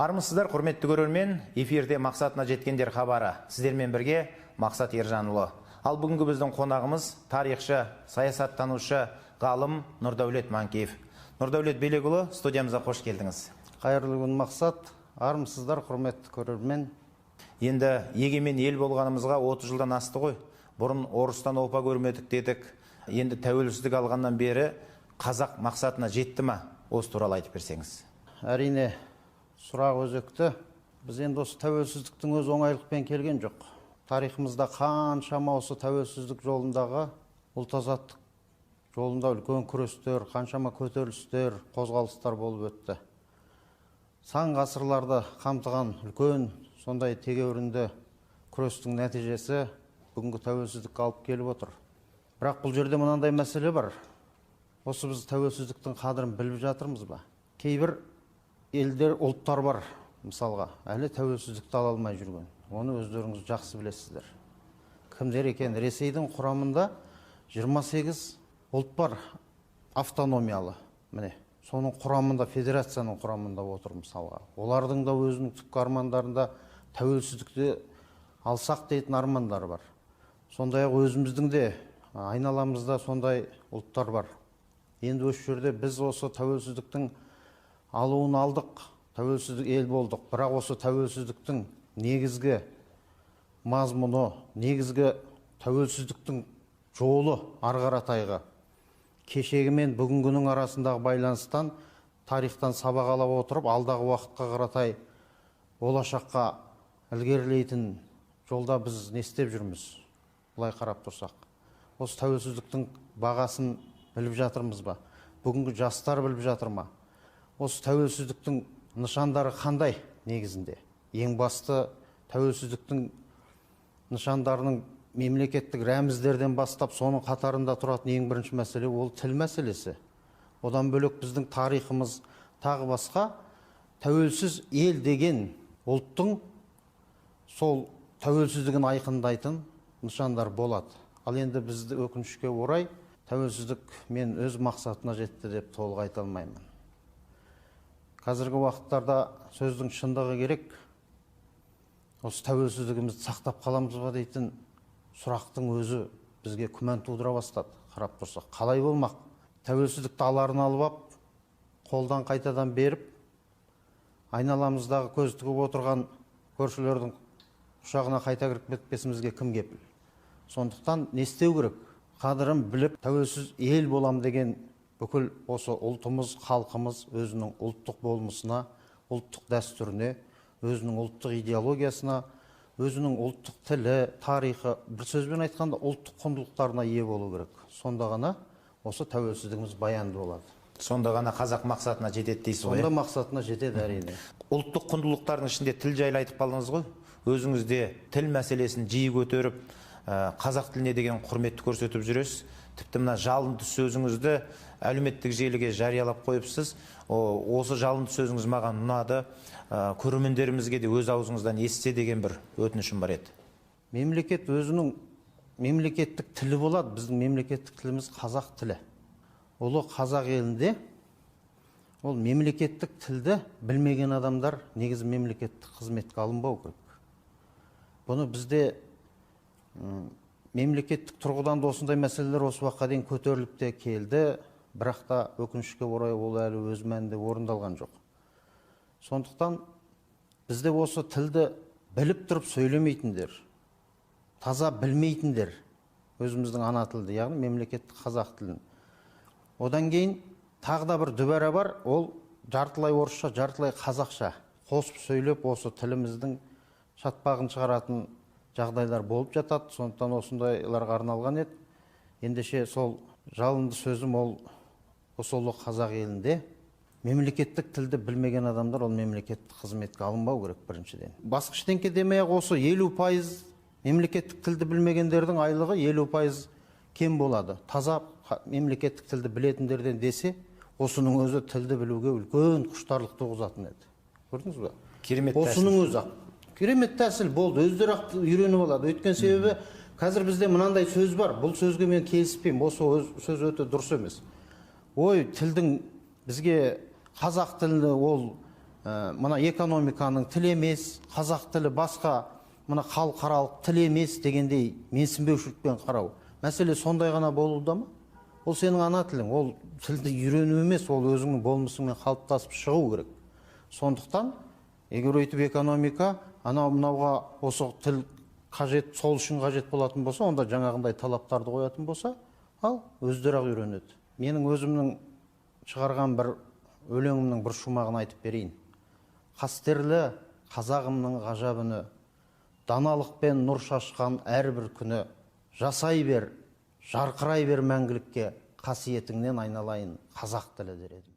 Армысыздар, құрметті көрермен, эфирде мақсатына жеткендер хабары. Сіздермен бірге Мақсат Ержанұлы. Ал бүгінгі біздің қонағымыз тарихшы, саясаттанушы, ғалым Нұрдәулет Манкеев. Нұрдәулет Белекұлы, студиямызға қош келдіңіз. Қайырлы күн Мақсат, армысыздар, құрметті көрермен. Енді егемен ел болғанымызға 30 жылдан асты ғой. Бұрын орыстан опа көрмедік дедік. Енді тәуелсіздік алғаннан бері қазақ мақсатына жетті ма? Осы туралы айтып берсеңіз. Әрине, сұрақ өзекті. Біз енді осы тәуелсіздіктің өз оңайлықпен келген жоқ. Тарихымызда қаншама осы тәуелсіздік жолындағы ұлт азаттық жолында үлкен күрестер, қаншама көтерілістер, қозғалыстар болып өтті. Сан ғасырларды қамтыған үлкен сондай тегеурінді күрестің нәтижесі бүгінгі тәуелсіздікке алып келіп отыр. Бірақ бұл жерде мынандай мәселе бар. Осы біз тәуелсіздіктің қадірін біліп жатырмыз ба? Кейбір елдер, ұлттар бар, мысалға, әлі тәуелсіздікті ала алмай жүрген. Оны өздеріңіз жақсы білесіздер. Кімдер екен? Ресейдің құрамында 28 ұлт бар, автономиялы. Міне, соның құрамында, федерацияның құрамында отыр мысалға. Олардың да өзінің түпкі армандарында тәуелсіздікті алсақ дейтін армандар бар. Сондай-ақ өзіміздің де айналамызда сондай ұлттар бар. Енді осы жерде біз осы тәуелсіздіктің алуын алдық, тәуелсіздік ел болдық. Бірақ осы тәуелсіздіктің негізгі мазмұны, негізгі тәуелсіздіктің жолы арғаратайға кешегі мен бүгінгінің арасындағы байланыстан, тарихтан сабақ ала отырып, алдағы уақытқа қаратай болашаққа ілгерілейтін жолда біз не істеп жүрміз? Бұлай қарап тұрсақ, осы тәуелсіздіктің бағасын біліп жатырмыз ба? Бүгінгі жастар біліп жатыр ма? Осы тәуелсіздіктің нышандары қандай негізінде? Ең басты тәуелсіздіктің нышандарының мемлекеттік рәміздерден бастап соның қатарында тұратын ең бірінші мәселе ол тіл мәселесі. Одан бөлек біздің тарихымыз тағы басқа тәуелсіз ел деген ұлттың сол тәуелсіздігін айқындайтын нышандар болады. Ал енді бізді өкінішке орай тәуелсіздік мен өз мақсатына жетті деп толық айта алмаймын. Қазіргі уақыттарда сөздің шындығы керек. Осы тәуелсіздігімізді сақтап қаламыз ба дейтін сұрақтың өзі бізге күмән тудыра бастады. Қарап тұрсақ, қалай болмақ? Тәуелсіздікті аларын алып ап, қолдан қайтадан беріп, айналамыздағы көз тігіп отырған көршілердің құшағына қайта кіріп кетпесімізге кім кепіл? Сондықтан не істеу керек? Қадірін біліп, тәуелсіз ел болам деген бүкіл осы ұлтымыз, халқымыз өзінің ұлттық болмысына, ұлттық дәстүріне, өзінің ұлттық идеологиясына, өзінің ұлттық тілі, тарихы, бір сөзбен айтқанда ұлттық құндылықтарына ие болу керек. Сонда ғана осы тәуелсіздігіміз баянды болады. Сонда ғана қазақ мақсатына жетеді дейсіз ғой? Сонда мақсатына жетеді әрине. Ұлттық құндылықтардың ішінде тіл жайлы айтып қалдыңыз ғой? Өзіңіз де тіл мәселесін жиі көтеріп, қазақ тіліне деген құрметті көрсетіп жүресіз. Тіпті мына жалынды сөзіңізді әлеуметтік желіге жариялап қойыпсыз. Осы жалынды сөзіңіз маған ұнады. Көрермендерімізге де өз аузыңыздан естісе деген бір өтінішім бар еді. Мемлекет өзінің мемлекеттік тілі болады. Біздің мемлекеттік тіліміз қазақ тілі. Ұлы қазақ елінде ол мемлекеттік тілді білмеген адамдар негізі мемлекеттік қызметке алынбау керек. Бұны бізде мемлекеттік тұрғыдан да осындай мәселелер осы уақытқа дейін көтеріліп те келді, бірақ та өкінішке орай ол әлі өз мәнінде орындалған жоқ. Сондықтан бізде осы тілді біліп тұрып сөйлемейтіндер, таза білмейтіндер, өзіміздің ана тілді, яғни мемлекеттік қазақ тілін. Одан кейін тағы да бір дүбәра бар, ол жартылай орысша, жартылай қазақша қосып сөйлеп, осы тіліміздің шатпағын шығаратын жағдайлар болып жатады. Сондықтан осындайларға арналған еді. Ендеше сол жалынды сөзім ол осы ұлы қазақ елінде мемлекеттік тілді білмеген адамдар ол мемлекеттік қызметке алынбау керек біріншіден. Басқа ештеңке демей-ақ осы 50% мемлекеттік тілді білмегендердің айлығы 50% кем болады. Таза мемлекеттік тілді білетіндерден десе, осының өзі тілді білуге үлкен құштарлық туғызатын еді. Көрдіңіз бе? Керемет тәсіл. Осының өзі керемет тәсіл болды, өздері-ақ үйреніп алады. Өйткен себебі қазір бізде мынандай сөз бар, бұл сөзге мен келіспеймін, осы сөз өте дұрыс емес. Ой, тілдің бізге қазақ тілі ол мына экономиканың тілі емес, қазақ тілі басқа мына халықаралық тіл емес дегендей менсінбеушілікпен қарау. Мәселе сондай ғана болуда ма? Ол сенің ана тілің, ол тілді үйрену емес, ол өзіңнің болмысыңмен қалыптасып шығу керек. Сондықтан, егер өйтіп экономика, мынауға осы тіл қажет, сол үшін қажет болатын болса, онда жаңағындай талаптарды қоятын болса, ал өздері-ақ үйренеді. Менің өзімнің шығарған бір өлеңімнің бір шумағын айтып берейін. Қастерлі қазағымның ғажап үні, даналықпен нұр шашқан әрбір күні, жасай бер, жарқырай бер мәңгілікке, қасиетіңнен айналайын қазақ тілі дер едім.